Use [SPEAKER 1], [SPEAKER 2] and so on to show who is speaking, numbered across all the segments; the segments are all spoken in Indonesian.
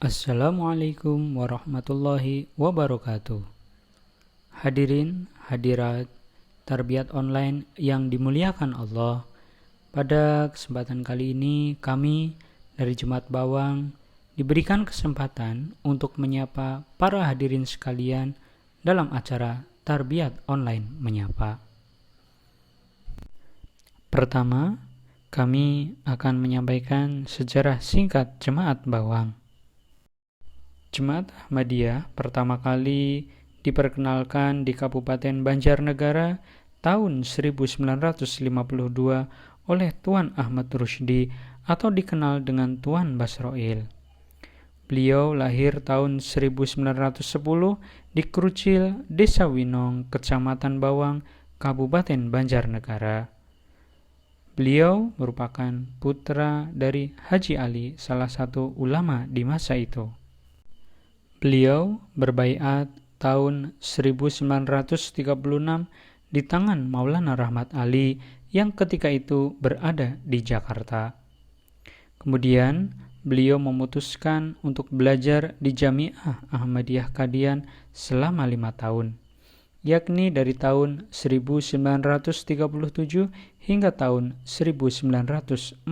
[SPEAKER 1] Assalamualaikum warahmatullahi wabarakatuh. Hadirin, hadirat, tarbiyat online yang dimuliakan Allah. Pada kesempatan kali ini kami dari Jemaat Bawang diberikan kesempatan untuk menyapa para hadirin sekalian dalam acara Tarbiyat Online Menyapa. Pertama, kami akan menyampaikan sejarah singkat Jemaat Bawang. Jemaat Ahmadiyah pertama kali diperkenalkan di Kabupaten Banjarnegara tahun 1952 oleh Tuan Ahmad Rusdi atau dikenal dengan Tuan Basroil. Beliau lahir tahun 1910 di Krucil, Desa Winong, Kecamatan Bawang, Kabupaten Banjarnegara. Beliau merupakan putra dari Haji Ali, salah satu ulama di masa itu. Beliau berbaiat tahun 1936 di tangan Maulana Rahmat Ali yang ketika itu berada di Jakarta. Kemudian beliau memutuskan untuk belajar di Jamiah Ahmadiyah Qadian selama 5 tahun, yakni dari tahun 1937 hingga tahun 1942.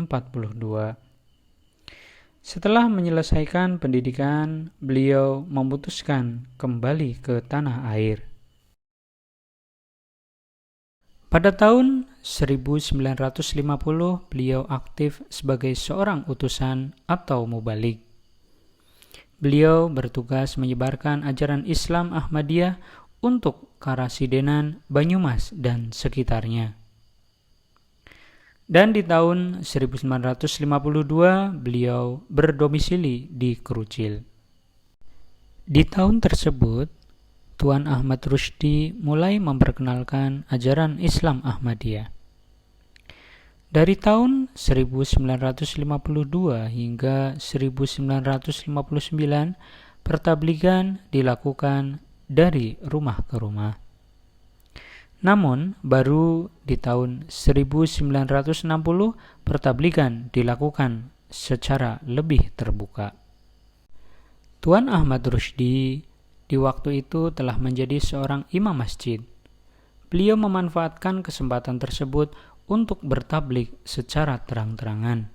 [SPEAKER 1] Setelah menyelesaikan pendidikan, beliau memutuskan kembali ke tanah air. Pada tahun 1950, beliau aktif sebagai seorang utusan atau mubalik. Beliau bertugas menyebarkan ajaran Islam Ahmadiyah untuk Karasidenan, Banyumas, dan sekitarnya. Dan di tahun 1952 beliau berdomisili di Krucil. Di tahun tersebut, Tuan Ahmad Rusdi mulai memperkenalkan ajaran Islam Ahmadiyah. Dari tahun 1952 hingga 1959, pertabligan dilakukan dari rumah ke rumah. Namun, baru di tahun 1960 pertabligan dilakukan secara lebih terbuka. Tuan Ahmad Rusdi di waktu itu telah menjadi seorang imam masjid. Beliau memanfaatkan kesempatan tersebut untuk bertablik secara terang-terangan.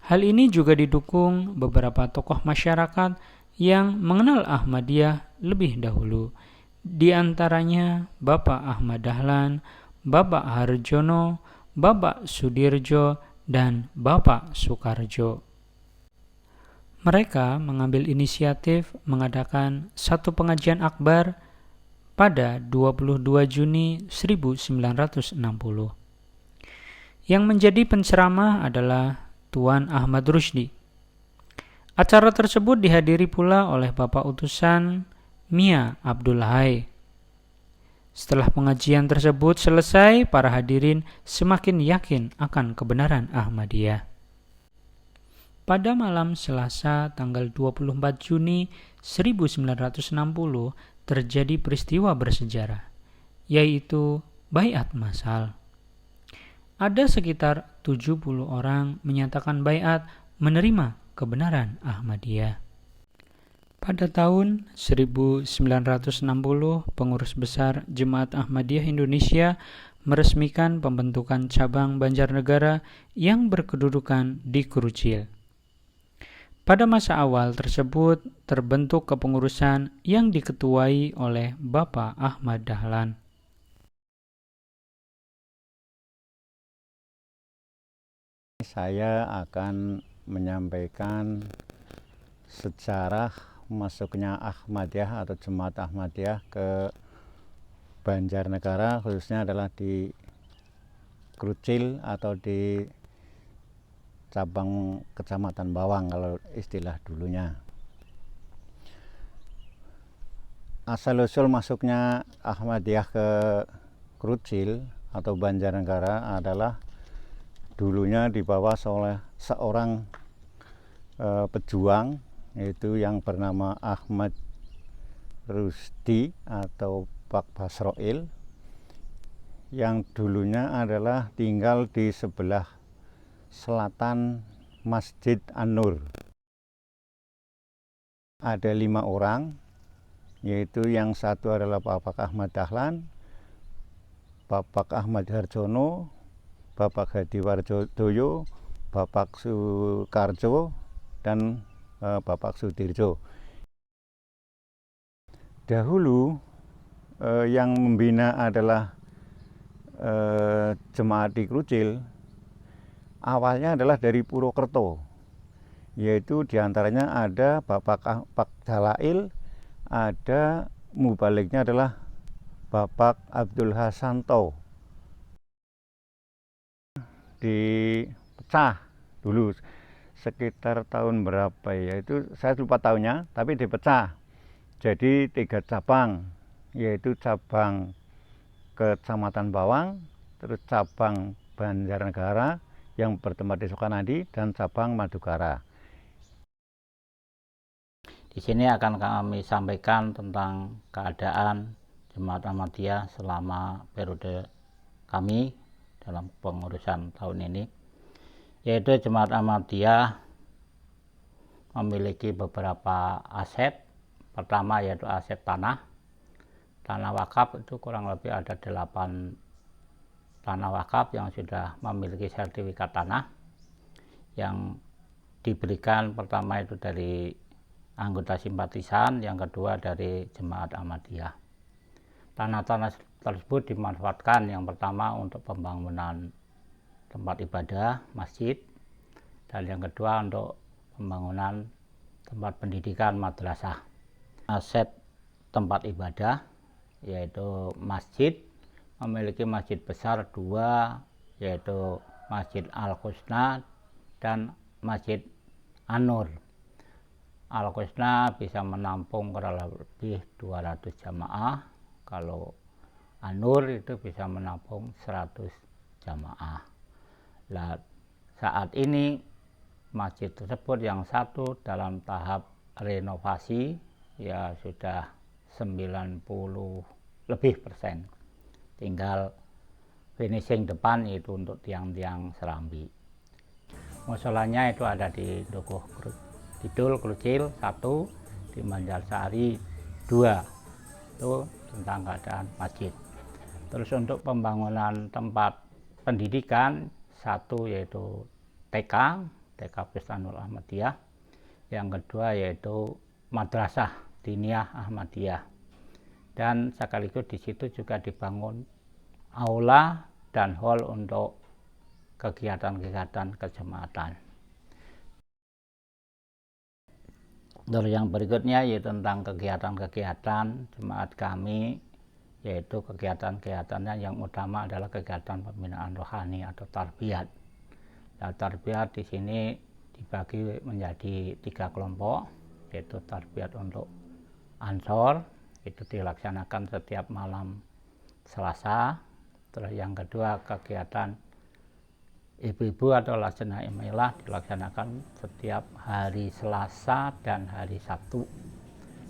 [SPEAKER 1] Hal ini juga didukung beberapa tokoh masyarakat yang mengenal Ahmadiyah lebih dahulu, di antaranya Bapak Ahmad Dahlan, Bapak Harjono, Bapak Sudirjo, dan Bapak Soekarjo. Mereka mengambil inisiatif mengadakan satu pengajian akbar pada 22 Juni 1960. Yang menjadi penceramah adalah Tuan Ahmad Rusdi. Acara tersebut dihadiri pula oleh Bapak Utusan Mia Abdul Hai. Setelah pengajian tersebut selesai, para hadirin semakin yakin akan kebenaran Ahmadiyah. Pada malam Selasa tanggal 24 Juni 1960 terjadi peristiwa bersejarah, yaitu baiat massal. Ada sekitar 70 orang menyatakan baiat menerima kebenaran Ahmadiyah. Pada tahun 1960, pengurus besar Jemaat Ahmadiyah Indonesia meresmikan pembentukan cabang Banjarnegara yang berkedudukan di Krucil. Pada masa awal tersebut terbentuk kepengurusan yang diketuai oleh Bapak Ahmad Dahlan.
[SPEAKER 2] Saya akan menyampaikan sejarah masuknya Ahmadiyah atau Jemaat Ahmadiyah ke Banjarnegara, khususnya adalah di Krucil atau di cabang Kecamatan Bawang kalau istilah dulunya. Asal-usul masuknya Ahmadiyah ke Krucil atau Banjarnegara adalah dulunya dibawa oleh seorang pejuang, yaitu yang bernama Ahmad Rusdi atau Pak Basroil, yang dulunya adalah tinggal di sebelah selatan Masjid An-Nur. ada 5 orang, yaitu yang satu adalah Bapak Ahmad Dahlan, Bapak Ahmad Harjono, Bapak Hadi Wardoyo, Bapak Sukarjo, dan Bapak Sudirjo. Dahulu yang membina adalah jemaat di Krucil, awalnya adalah dari Purwokerto, yaitu diantaranya ada Bapak Dalail, ada mubaliknya adalah Bapak Abdul Hasanto. Dipecah dulu sekitar tahun berapa ya, itu saya lupa tahunnya, tapi dipecah jadi 3 cabang, yaitu cabang Kecamatan Bawang, terus cabang Banjarnegara yang bertempat di Sukanadi, dan cabang Madukara.
[SPEAKER 3] Di sini akan kami sampaikan tentang keadaan Jemaat Ahmadiyah selama periode kami dalam pengurusan tahun ini, yaitu Jemaat Ahmadiyah memiliki beberapa aset. Pertama yaitu aset tanah wakaf, itu kurang lebih ada 8 tanah wakaf yang sudah memiliki sertifikat tanah, yang diberikan pertama itu dari anggota simpatisan, yang kedua dari Jemaat Ahmadiyah. Tanah-tanah tersebut dimanfaatkan yang pertama untuk pembangunan tempat ibadah, masjid, dan yang kedua untuk pembangunan tempat pendidikan, madrasah. Aset tempat ibadah yaitu masjid, memiliki masjid besar 2, yaitu Masjid Al-Husna dan Masjid An-Nur. Al-Husna bisa menampung kurang lebih 200 jamaah, kalau An-Nur itu bisa menampung 100 jamaah. Nah, saat ini masjid tersebut yang satu dalam tahap renovasi, ya sudah 90 lebih persen, tinggal finishing depan, yaitu untuk tiang-tiang serambi. Musolanya itu ada di Dukuh Kidul Krucil 1, di Banjarsari 2, itu tentang keadaan masjid. Terus untuk pembangunan tempat pendidikan 1 yaitu TK Bustanul Ahmadiyah, yang kedua yaitu Madrasah Diniyah Ahmadiyah, dan sekaligus di situ juga dibangun aula dan hall untuk kegiatan-kegiatan kejemaatan. Terus yang berikutnya yaitu tentang kegiatan-kegiatan jemaat kami, yaitu kegiatan-kegiatannya yang utama adalah kegiatan pembinaan rohani atau tarbiyat. Nah, tarbiyat di sini dibagi menjadi 3 kelompok, yaitu tarbiyat untuk Ansor, itu dilaksanakan setiap malam Selasa. Terus yang kedua kegiatan ibu-ibu atau Lajnah Imilah dilaksanakan setiap hari Selasa dan hari Sabtu.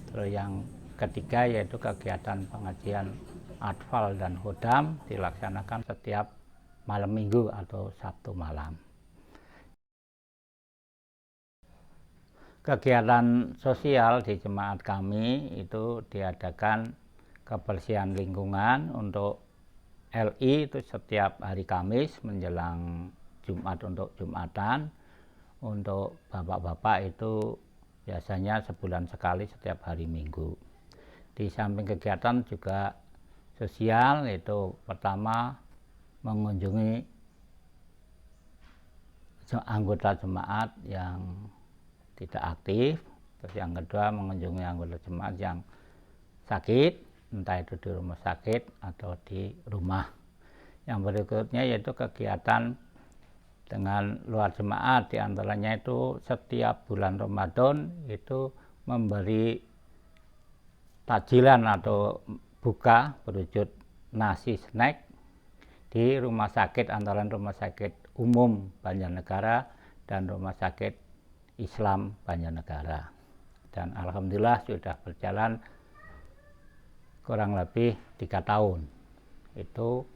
[SPEAKER 3] Terus yang ketiga yaitu kegiatan pengajian Atfal dan Hodam dilaksanakan setiap malam Minggu atau Sabtu malam. Kegiatan sosial di jemaat kami itu diadakan kebersihan lingkungan untuk LI itu setiap hari Kamis menjelang Jumat untuk Jumatan. Untuk bapak-bapak itu biasanya sebulan sekali setiap hari Minggu. Di samping kegiatan juga sosial, yaitu pertama mengunjungi anggota jemaat yang tidak aktif, terus yang kedua mengunjungi anggota jemaat yang sakit, entah itu di rumah sakit atau di rumah. Yang berikutnya yaitu kegiatan dengan luar jemaat, diantaranya itu setiap bulan Ramadan itu memberi takjilan atau buka berwujud nasi snack di rumah sakit, antara rumah sakit umum Banjarnegara dan rumah sakit Islam Banjarnegara. Dan alhamdulillah sudah berjalan kurang lebih 3 tahun. Itu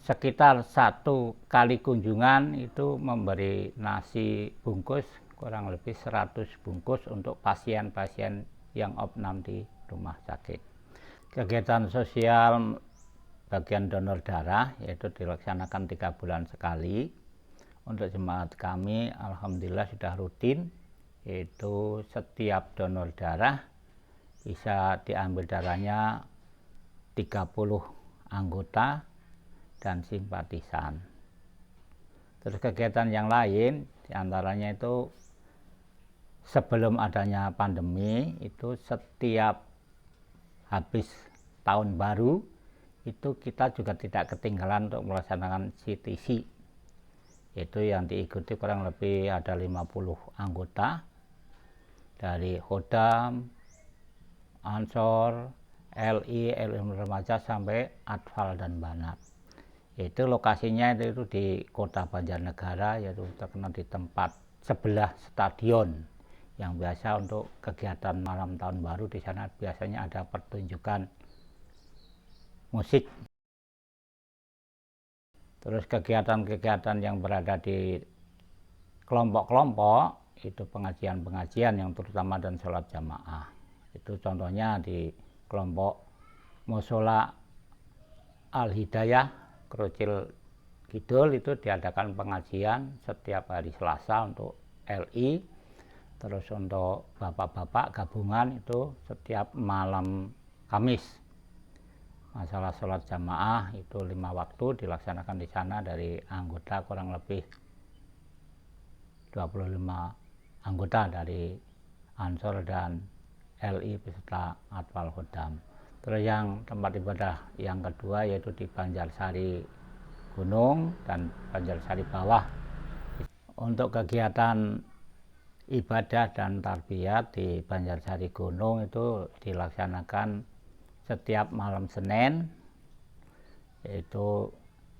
[SPEAKER 3] sekitar 1 kali kunjungan itu memberi nasi bungkus kurang lebih 100 bungkus untuk pasien-pasien yang opnam di rumah sakit. Kegiatan sosial bagian donor darah yaitu dilaksanakan 3 bulan sekali. Untuk jemaat kami alhamdulillah sudah rutin, yaitu setiap donor darah bisa diambil darahnya 30 anggota dan simpatisan. Terus kegiatan yang lain diantaranya itu sebelum adanya pandemi itu setiap habis tahun baru itu kita juga tidak ketinggalan untuk melaksanakan CTC, yaitu yang diikuti kurang lebih ada 50 anggota dari Khodam, Ansor, LI Remaja sampai Atfal dan Banat. Itu lokasinya itu di Kota Banjarnegara, yaitu terkenal di tempat sebelah stadion yang biasa untuk kegiatan malam tahun baru. Di sana biasanya ada pertunjukan musik. Terus kegiatan-kegiatan yang berada di kelompok-kelompok itu pengajian-pengajian yang terutama dan sholat jamaah. Itu contohnya di kelompok Musola Al-Hidayah Krucil Kidul itu diadakan pengajian setiap hari Selasa untuk LI. Terus untuk bapak-bapak gabungan itu setiap malam Kamis. Masalah sholat jamaah itu 5 waktu dilaksanakan di sana dari anggota kurang lebih 25 anggota dari Ansor dan LI beserta Atfal Khodam. Terus yang tempat ibadah yang kedua yaitu di Banjarsari Gunung dan Banjarsari Bawah. Untuk kegiatan ibadah dan tarbiyat di Banjarsari Gunung itu dilaksanakan setiap malam Senin, yaitu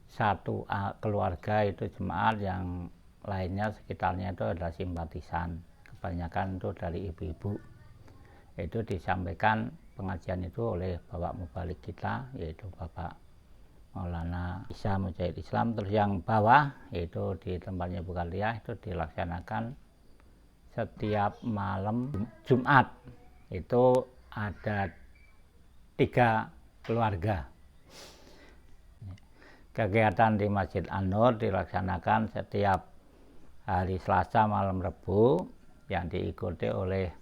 [SPEAKER 3] satu keluarga itu jemaat, yang lainnya sekitarnya itu adalah simpatisan, kebanyakan itu dari ibu-ibu. Itu disampaikan pengajian itu oleh Bapak Mubalik kita, yaitu Bapak Maulana Isa Mujahid Islam. Terus yang bawah yaitu di tempatnya Bukalia itu dilaksanakan setiap malam Jumat, itu ada 3 keluarga. Kegiatan di Masjid An-Nur dilaksanakan setiap hari Selasa malam Rebu yang diikuti oleh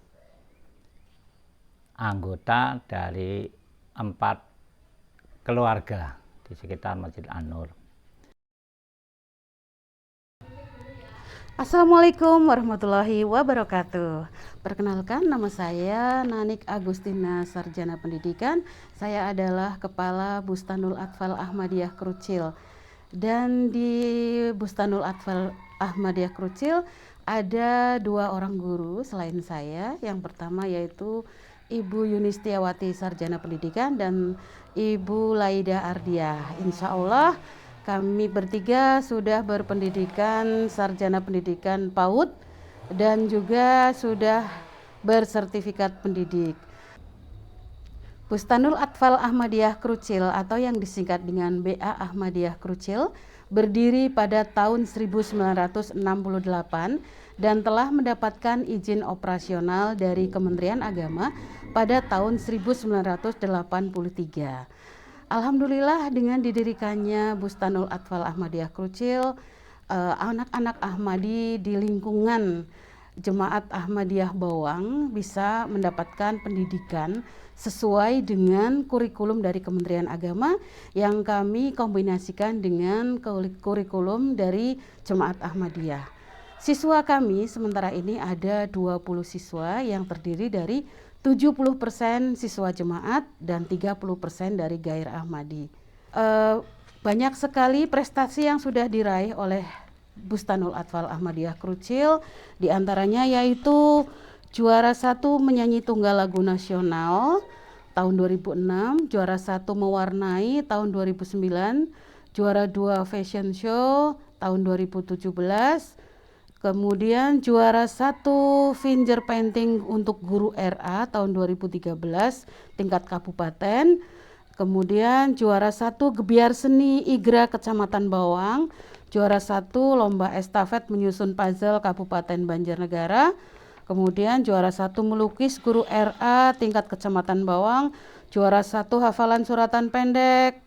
[SPEAKER 3] anggota dari 4 keluarga di sekitar Masjid An-Nur.
[SPEAKER 4] Assalamualaikum warahmatullahi wabarakatuh. Perkenalkan, nama saya Nanik Agustina, Sarjana Pendidikan. Saya adalah Kepala Bustanul Atfal Ahmadiyah Krucil. Dan di Bustanul Atfal Ahmadiyah Krucil ada 2 orang guru selain saya. Yang pertama yaitu Ibu Yunistiawati, Sarjana Pendidikan, dan Ibu Laida Ardiah. Insya Allah kami bertiga sudah berpendidikan sarjana pendidikan PAUD dan juga sudah bersertifikat pendidik. Bustanul Atfal Ahmadiyah Krucil atau yang disingkat dengan BA Ahmadiyah Krucil berdiri pada tahun 1968 dan telah mendapatkan izin operasional dari Kementerian Agama pada tahun 1983. Alhamdulillah dengan didirikannya Bustanul Atfal Ahmadiyah Krucil, anak-anak Ahmadi di lingkungan Jemaat Ahmadiyah Bawang bisa mendapatkan pendidikan sesuai dengan kurikulum dari Kementerian Agama yang kami kombinasikan dengan kurikulum dari Jemaat Ahmadiyah. Siswa kami sementara ini ada 20 siswa yang terdiri dari 70% siswa jemaat dan 30% dari Gair Ahmadi. Banyak sekali prestasi yang sudah diraih oleh Bustanul Atfal Ahmadiyah Krucil, di antaranya yaitu juara 1 menyanyi tunggal lagu nasional tahun 2006, juara 1 mewarnai tahun 2009, juara 2 fashion show tahun 2017, kemudian juara 1 finger painting untuk guru RA tahun 2013 tingkat kabupaten. Kemudian juara 1 gebiar seni IGRA Kecamatan Bawang Juara 1 lomba estafet menyusun puzzle Kabupaten Banjarnegara. Kemudian juara 1 melukis guru RA tingkat Kecamatan Bawang. Juara 1 hafalan suratan pendek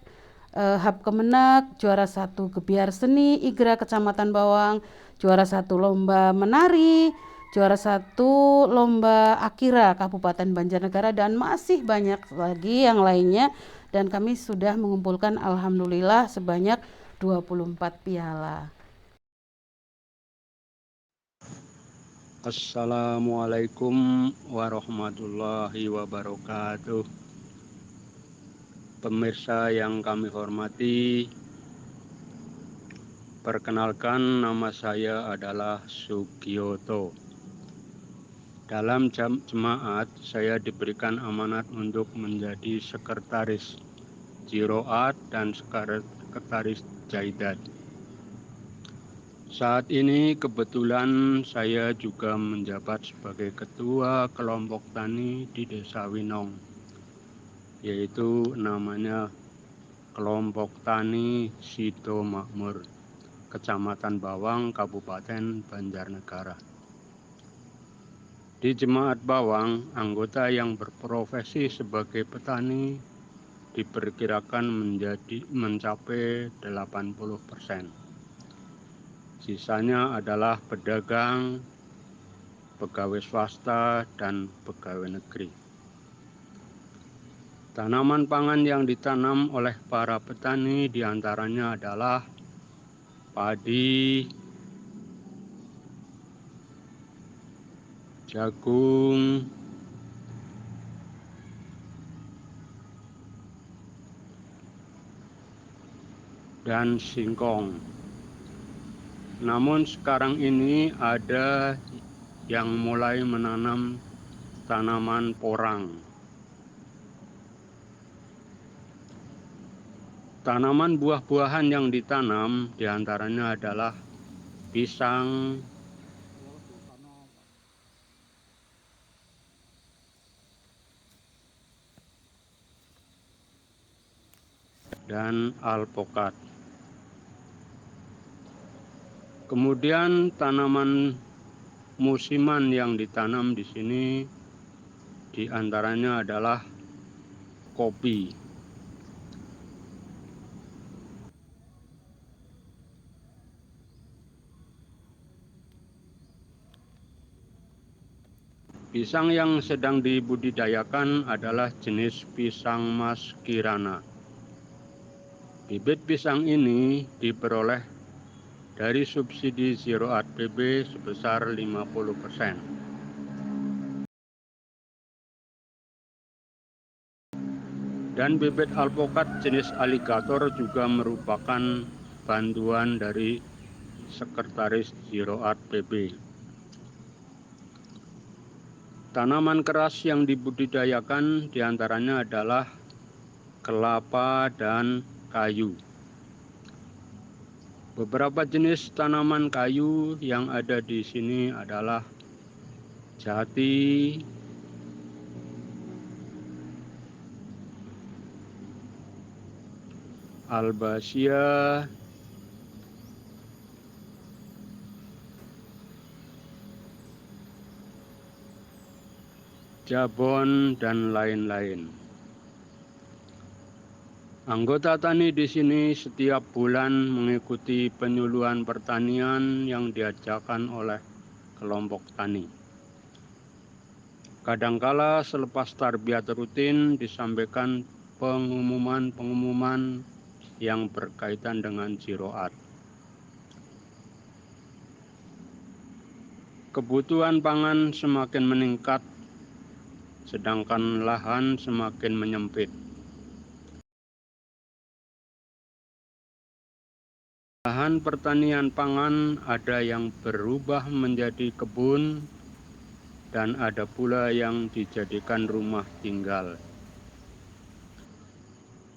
[SPEAKER 4] Hab Kemenak. Juara 1 gebiar seni Igra Kecamatan Bawang. Juara 1 lomba menari. Juara 1 lomba Akira Kabupaten Banjarnegara, dan masih banyak lagi yang lainnya, dan kami sudah mengumpulkan alhamdulillah sebanyak 24 piala.
[SPEAKER 5] Assalamualaikum warahmatullahi wabarakatuh. Pemirsa yang kami hormati, perkenalkan nama saya adalah Sugiyoto. Dalam jemaat, saya diberikan amanat untuk menjadi sekretaris Jiroat dan sekretaris Jaidat. Saat ini kebetulan saya juga menjabat sebagai ketua kelompok tani di Desa Winong, yaitu namanya Kelompok Tani Sido Makmur, Kecamatan Bawang, Kabupaten Banjarnegara. Di Jemaat Bawang, anggota yang berprofesi sebagai petani diperkirakan mencapai 80%. Sisanya adalah pedagang, pegawai swasta, dan pegawai negeri. Tanaman pangan yang ditanam oleh para petani diantaranya adalah padi, jagung, dan singkong. Namun sekarang ini ada yang mulai menanam tanaman porang. Tanaman buah-buahan yang ditanam diantaranya adalah pisang, dan alpukat. Kemudian tanaman musiman yang ditanam di sini diantaranya adalah kopi. Pisang yang sedang dibudidayakan adalah jenis pisang Mas Kirana. Bibit pisang ini diperoleh dari subsidi Jiroat PB sebesar 50%. Dan bibit alpukat jenis aligator juga merupakan bantuan dari Sekretaris Jiroat PB. Tanaman keras yang dibudidayakan diantaranya adalah kelapa dan kayu. Beberapa jenis tanaman kayu yang ada di sini adalah jati, albasia, jabon, dan lain-lain. Anggota tani di sini setiap bulan mengikuti penyuluhan pertanian yang diajarkan oleh kelompok tani. Kadangkala selepas tarbiyat rutin disampaikan pengumuman yang berkaitan dengan Jiroat. Kebutuhan pangan semakin meningkat, sedangkan lahan semakin menyempit. Lahan pertanian pangan ada yang berubah menjadi kebun dan ada pula yang dijadikan rumah tinggal.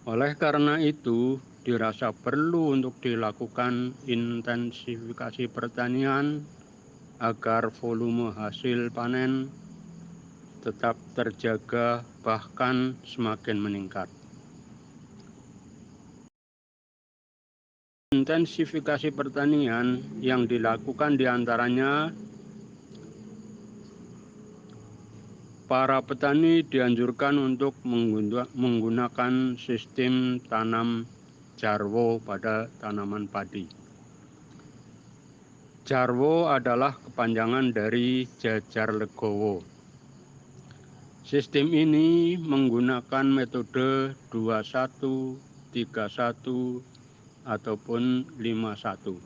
[SPEAKER 5] Oleh karena itu, dirasa perlu untuk dilakukan intensifikasi pertanian agar volume hasil panen tetap terjaga bahkan semakin meningkat. intensifikasi pertanian yang dilakukan diantaranya para petani dianjurkan untuk menggunakan sistem tanam jarwo pada tanaman padi. Jarwo adalah kepanjangan dari jajar legowo. Sistem ini menggunakan metode 21, 31, ataupun 51.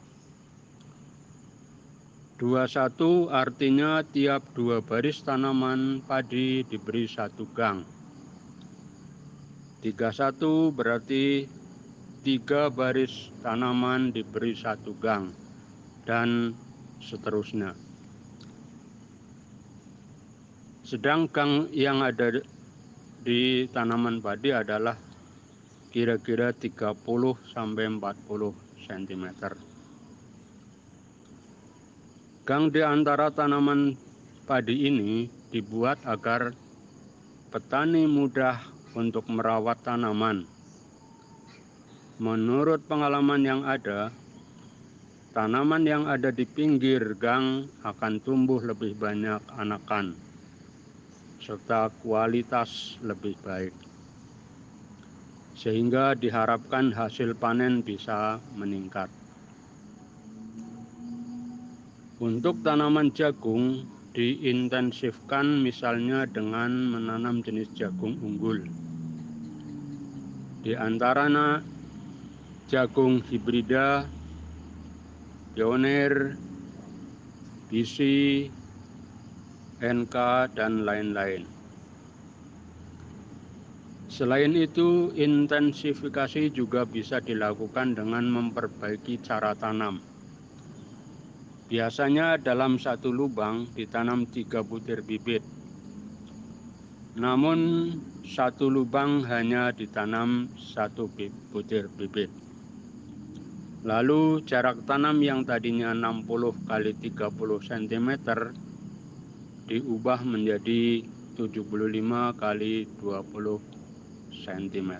[SPEAKER 5] 21 artinya tiap 2 baris tanaman padi diberi 1 gang. 31 berarti 3 baris tanaman diberi 1 gang, dan seterusnya. Sedang gang yang ada di tanaman padi adalah kira-kira 30 sampai 40 cm. Gang di antara tanaman padi ini dibuat agar petani mudah untuk merawat tanaman. Menurut pengalaman yang ada, tanaman yang ada di pinggir gang akan tumbuh lebih banyak anakan, serta kualitas lebih baik, sehingga diharapkan hasil panen bisa meningkat. Untuk tanaman jagung diintensifkan misalnya dengan menanam jenis jagung unggul. Di antaranya jagung hibrida, pionir, bisi, NK, dan lain-lain. Selain itu, intensifikasi juga bisa dilakukan dengan memperbaiki cara tanam. Biasanya dalam 1 lubang ditanam 3 butir bibit. Namun 1 lubang hanya ditanam 1 butir bibit. Lalu jarak tanam yang tadinya 60 kali 30 cm diubah menjadi 75 kali 20 cm.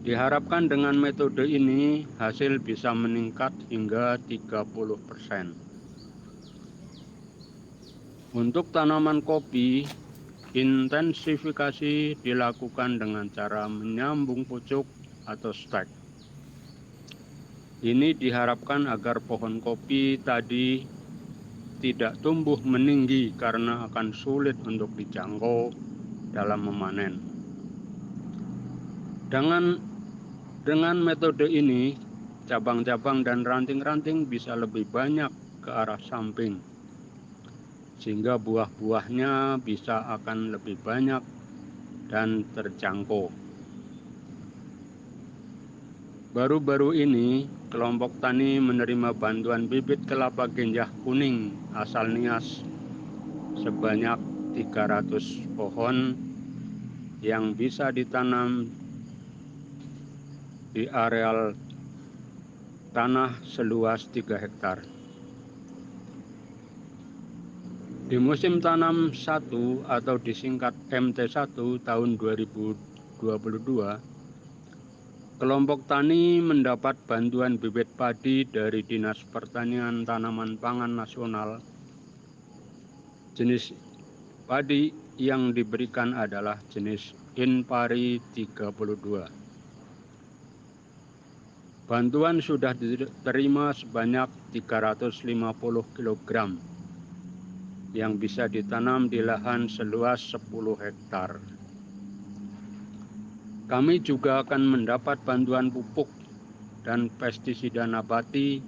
[SPEAKER 5] Diharapkan dengan metode ini hasil bisa meningkat hingga 30%. Untuk tanaman kopi, intensifikasi dilakukan dengan cara menyambung pucuk atau stek. Ini diharapkan agar pohon kopi tadi tidak tumbuh meninggi karena akan sulit untuk dijangkau dalam memanen. Dengan metode ini, cabang-cabang dan ranting-ranting bisa lebih banyak ke arah samping, sehingga buah-buahnya bisa akan lebih banyak dan terjangkau. Baru-baru ini, kelompok tani menerima bantuan bibit kelapa ganja kuning asal Nias sebanyak 300 pohon yang bisa ditanam di areal tanah seluas 3 hektar. Di musim tanam 1 atau disingkat MT1 tahun 2022, kelompok tani mendapat bantuan bibit padi dari Dinas Pertanian Tanaman Pangan Nasional. Jenis padi yang diberikan adalah jenis Inpari 32. Bantuan sudah diterima sebanyak 350 kg yang bisa ditanam di lahan seluas 10 hektar. Kami juga akan mendapat bantuan pupuk dan pestisida nabati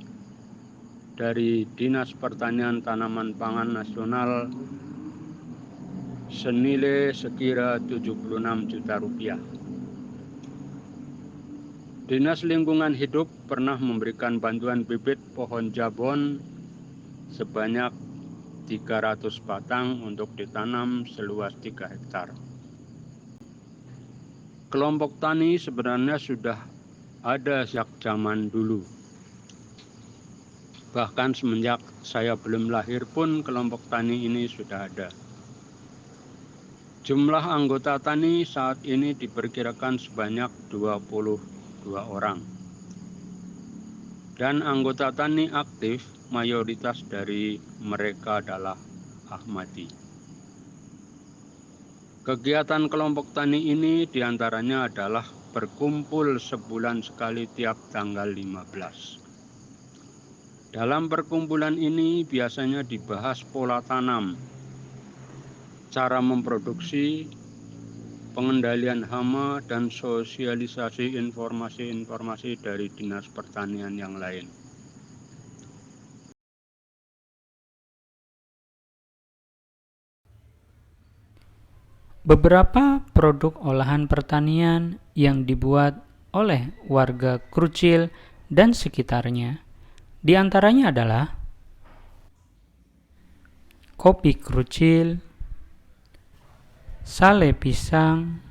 [SPEAKER 5] dari Dinas Pertanian Tanaman Pangan Nasional senilai sekira 76 juta rupiah. Dinas Lingkungan Hidup pernah memberikan bantuan bibit pohon jabon sebanyak 300 batang untuk ditanam seluas 3 hektar. Kelompok tani sebenarnya sudah ada sejak zaman dulu. Bahkan semenjak saya belum lahir pun kelompok tani ini sudah ada. Jumlah anggota tani saat ini diperkirakan sebanyak 22 orang. dan anggota tani aktif mayoritas dari mereka adalah Ahmadi. Kegiatan kelompok tani ini diantaranya adalah berkumpul sebulan sekali tiap tanggal 15. Dalam perkumpulan ini biasanya dibahas pola tanam, cara memproduksi, pengendalian hama, dan sosialisasi informasi-informasi dari dinas pertanian yang lain.
[SPEAKER 1] Beberapa produk olahan pertanian yang dibuat oleh warga Krucil dan sekitarnya, di antaranya adalah kopi Krucil, sale pisang,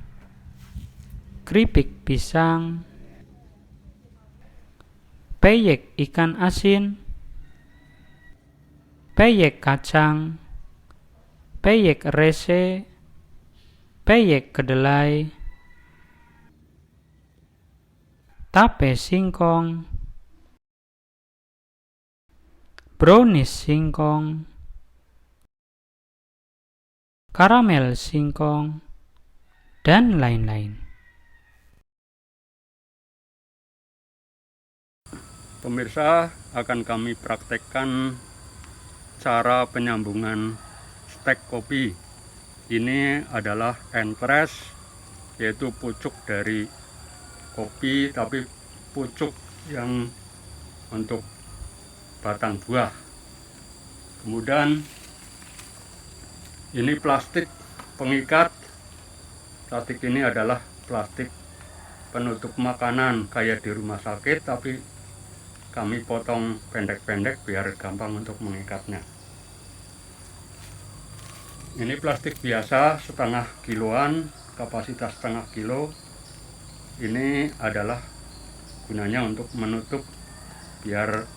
[SPEAKER 1] keripik pisang, peyek ikan asin, peyek kacang, peyek rese, peyek kedelai, tape singkong, brownies singkong, karamel singkong, dan lain-lain.
[SPEAKER 5] Pemirsa, akan kami praktekkan cara penyambungan stek kopi. Ini adalah entres, yaitu pucuk dari kopi, tapi pucuk yang untuk batang buah. Kemudian ini plastik pengikat. Plastik ini adalah plastik penutup makanan kayak di rumah sakit, tapi kami potong pendek-pendek biar gampang untuk mengikatnya. Ini plastik biasa setengah kiloan, kapasitas setengah kilo. Ini adalah gunanya untuk menutup biar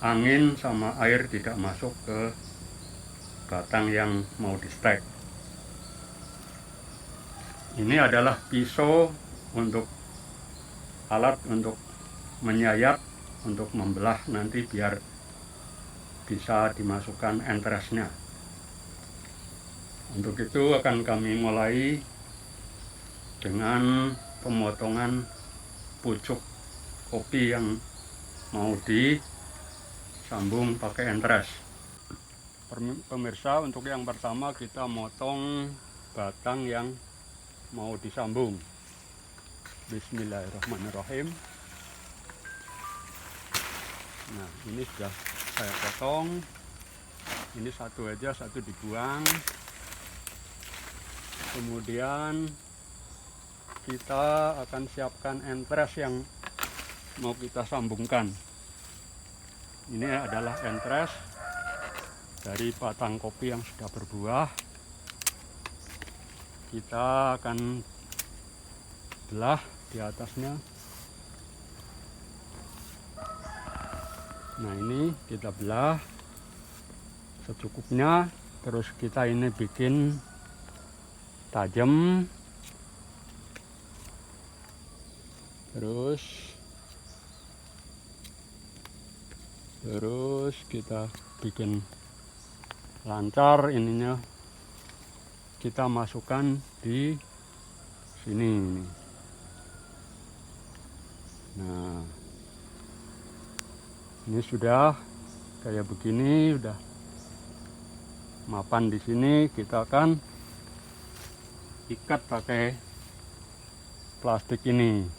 [SPEAKER 5] angin sama air tidak masuk ke batang yang mau di stek. Ini adalah pisau untuk alat untuk menyayat, untuk membelah nanti biar bisa dimasukkan entresnya. Untuk itu akan kami mulai dengan pemotongan pucuk kopi yang mau disambung pakai entres. Pemirsa, untuk yang pertama kita motong batang yang mau disambung. Bismillahirrahmanirrahim. Nah, ini sudah saya potong. Ini satu aja, satu dibuang. Kemudian kita akan siapkan entres yang mau kita sambungkan. Ini adalah entres dari batang kopi yang sudah berbuah. Kita akan belah di atasnya. Nah, ini kita belah secukupnya, terus kita ini bikin tajam, terus kita bikin lancar ininya, kita masukkan di sini. Nah, ini sudah kayak begini, udah mapan di sini. Kita akan ikat pakai plastik ini.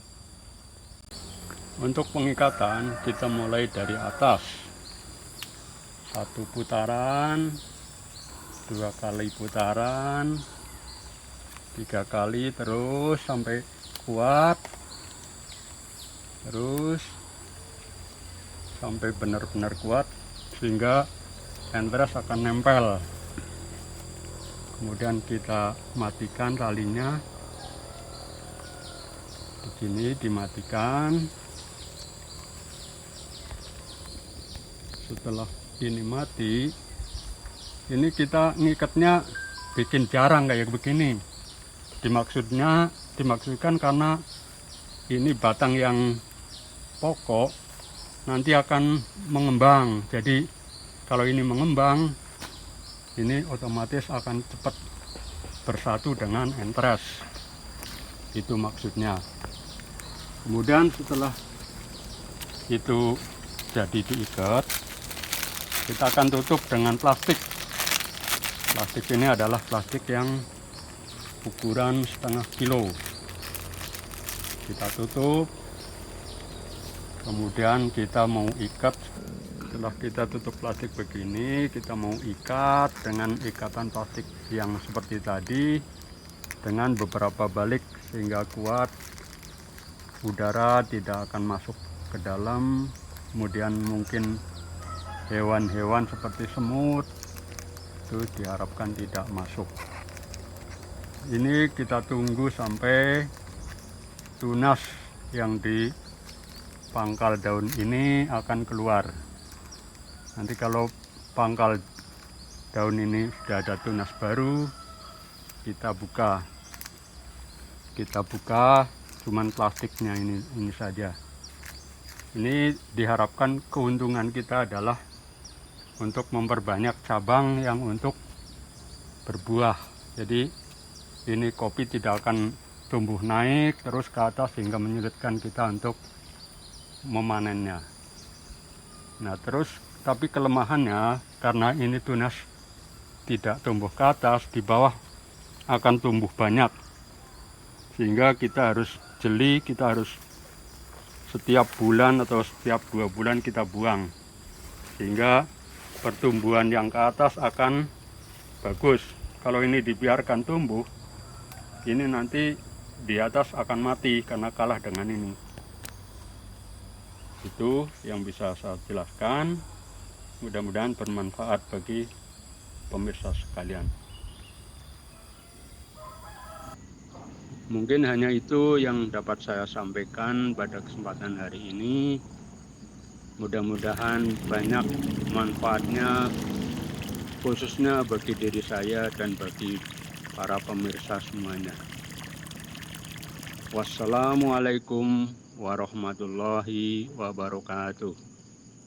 [SPEAKER 5] Untuk pengikatan kita mulai dari atas, 1 putaran, 2 kali putaran, 3 kali, terus sampai kuat, terus sampai benar-benar kuat sehingga entres akan nempel. Kemudian kita matikan talinya, begini dimatikan. Setelah ini mati, ini kita ngikatnya bikin jarang kayak begini. Dimaksudkan karena ini batang yang pokok, nanti akan mengembang. Jadi kalau ini mengembang, ini otomatis akan cepat bersatu dengan entres. Itu maksudnya. Kemudian setelah itu jadi diikat, kita akan tutup dengan plastik. Plastik ini adalah plastik yang ukuran setengah kilo. Kita tutup, kemudian kita mau ikat. Setelah kita tutup plastik begini, kita mau ikat dengan ikatan plastik yang seperti tadi dengan beberapa balik sehingga kuat, udara tidak akan masuk ke dalam. Kemudian mungkin hewan-hewan seperti semut itu diharapkan tidak masuk. Ini kita tunggu sampai tunas yang di pangkal daun ini akan keluar. Nanti kalau pangkal daun ini sudah ada tunas baru, kita buka. Kita buka cuman plastiknya ini saja. Ini diharapkan keuntungan kita adalah untuk memperbanyak cabang yang untuk berbuah. Jadi ini kopi tidak akan tumbuh naik terus ke atas sehingga menyulitkan kita untuk memanennya. Nah terus tapi kelemahannya karena ini tunas tidak tumbuh ke atas, di bawah akan tumbuh banyak. Sehingga kita harus jeli, kita harus setiap bulan atau setiap 2 bulan kita buang. Sehingga pertumbuhan yang ke atas akan bagus. Kalau ini dibiarkan tumbuh, ini nanti di atas akan mati karena kalah dengan ini. Itu yang bisa saya jelaskan. Mudah-mudahan bermanfaat bagi pemirsa sekalian. Mungkin hanya itu yang dapat saya sampaikan pada kesempatan hari ini. Mudah-mudahan banyak manfaatnya, khususnya bagi diri saya dan bagi para pemirsa semuanya. Wassalamualaikum warahmatullahi wabarakatuh.